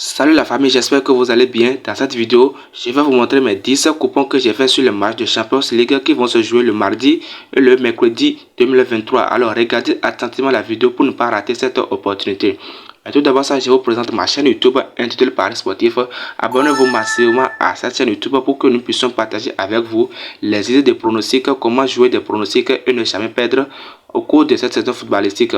Salut la famille, j'espère que vous allez bien. Dans cette vidéo, je vais vous montrer mes 10 coupons que j'ai fait sur le match de Champions League qui vont se jouer le mardi et le mercredi 2023. Alors regardez attentivement la vidéo pour ne pas rater cette opportunité. Mais tout d'abord, je vous présente ma chaîne YouTube intitulée Paris Sportif. Abonnez-vous massivement à cette chaîne YouTube pour que nous puissions partager avec vous les idées de pronostics, comment jouer des pronostics et ne jamais perdre au cours de cette saison footballistique.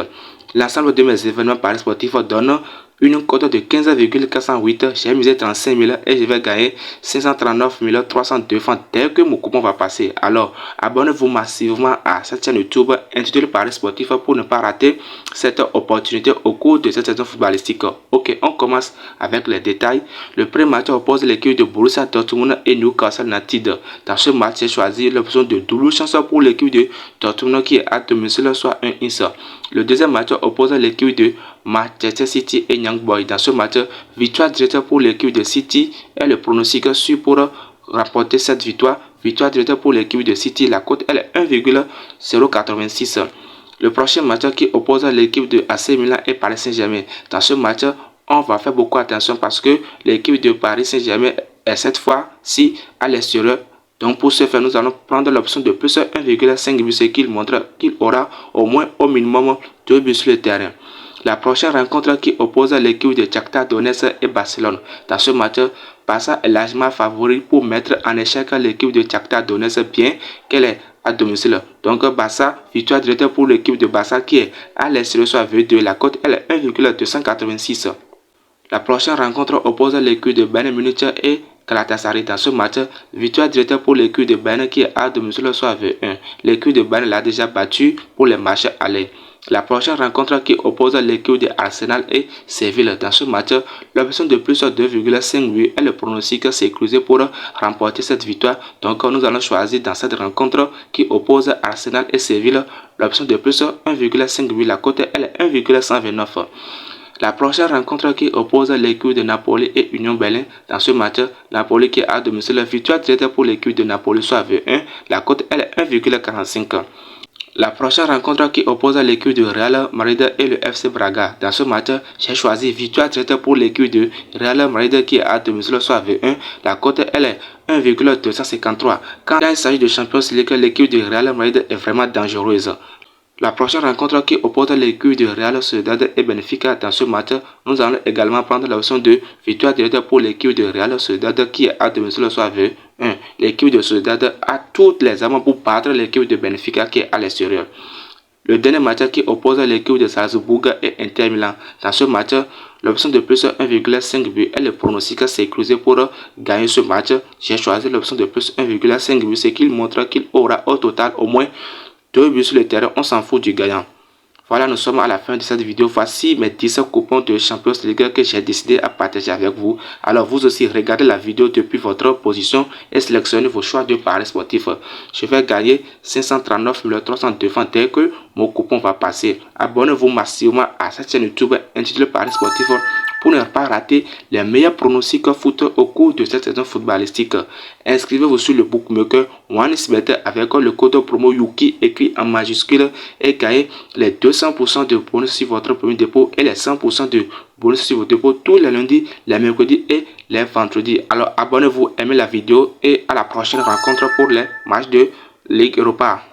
L'ensemble de mes événements Paris Sportif donne une cote de 15,408. J'ai misé 35 000 et je vais gagner 539 302 francs dès que mon coupon va passer. Alors, abonnez-vous massivement à cette chaîne YouTube intitulée Paris Sportif pour ne pas rater cette opportunité au cours de cette saison footballistique. Ok, on commence avec les détails. Le premier match oppose l'équipe de Borussia Dortmund et Newcastle United. Dans ce match, j'ai choisi l'option de double chance pour l'équipe de Dortmund qui est à domicile, soit 1-1. Le deuxième match oppose l'équipe de Manchester City et Young Boys. Dans ce match, victoire directe pour l'équipe de City et le pronostic suit pour rapporter cette victoire. Victoire directe pour l'équipe de City, la cote elle est 1,086. Le prochain match qui oppose l'équipe de AC Milan et Paris Saint-Germain. Dans ce match, on va faire beaucoup attention parce que l'équipe de Paris Saint-Germain est cette fois-ci à l'extérieur. Donc pour ce faire, nous allons prendre l'option de plus 1,5 but, ce qu'il montre qu'il aura au moins au minimum 2 buts sur le terrain. La prochaine rencontre qui oppose l'équipe de Shakhtar Donetsk et Barcelone. Dans ce match, Barça est largement favori pour mettre en échec l'équipe de Shakhtar Donetsk bien qu'elle est à domicile. Donc Barça, victoire directe pour l'équipe de Barça qui est à l'extérieur soit V2. La cote elle est 1,286. La prochaine rencontre oppose l'équipe de Bayern Munich et Galatasaray. Dans ce match, victoire directe pour l'équipe de Bayern qui est à domicile soit V1. L'équipe de Bayern l'a déjà battu pour les matchs allés. La prochaine rencontre qui oppose l'équipe de Arsenal et Séville. Dans ce match, l'option de plus 2,5 buts et le pronostic s'est creusé pour remporter cette victoire. Donc nous allons choisir dans cette rencontre qui oppose Arsenal et Séville l'option de plus 1,5 buts. La cote elle est 1,129. La prochaine rencontre qui oppose l'équipe de Napoli et Union Berlin. Dans ce match, Napoli qui est à domicile, victoire directe pour l'équipe de Napoli soit V1. La cote elle est 1,45. La prochaine rencontre qui oppose l'équipe de Real Madrid et le FC Braga. Dans ce match, j'ai choisi victoire directe pour l'équipe de Real Madrid qui est à domicile soit V1. La cote elle est 1,253. Quand il s'agit de Champions League, l'équipe de Real Madrid est vraiment dangereuse. La prochaine rencontre qui oppose l'équipe de Real Sociedad et Benfica. Dans ce match, nous allons également prendre l'option de victoire directe pour l'équipe de Real Sociedad qui est à domicile soit V1. L'équipe de Sociedad a toutes les armes pour battre l'équipe de Benfica qui est à l'extérieur. Le dernier match qui oppose l'équipe de Salzbourg et Inter Milan. Dans ce match, l'option de plus 1,5 but et le pronostic s'est creusé pour gagner ce match. J'ai choisi l'option de plus 1,5 but, ce qui montre qu'il aura au total au moins 2 buts sur le terrain, on s'en fout du gagnant. Voilà, nous sommes à la fin de cette vidéo. Voici mes 10 coupons de Champions League que j'ai décidé à partager avec vous. Alors vous aussi, regardez la vidéo depuis votre position et sélectionnez vos choix de paris sportifs. Je vais gagner 539 302 francs dès que mon coupon va passer. Abonnez-vous massivement à cette chaîne YouTube intitulée Paris Sportif pour ne pas rater les meilleurs pronostics foot au cours de cette saison footballistique. Inscrivez-vous sur le bookmaker OneXBet avec le code promo Yuki écrit en majuscule et gagnez les 200% de bonus sur votre premier dépôt et les 100% de bonus sur votre dépôt tous les lundis, les mercredis et les vendredis. Alors abonnez-vous, aimez la vidéo et à la prochaine rencontre pour les matchs de Ligue Europa.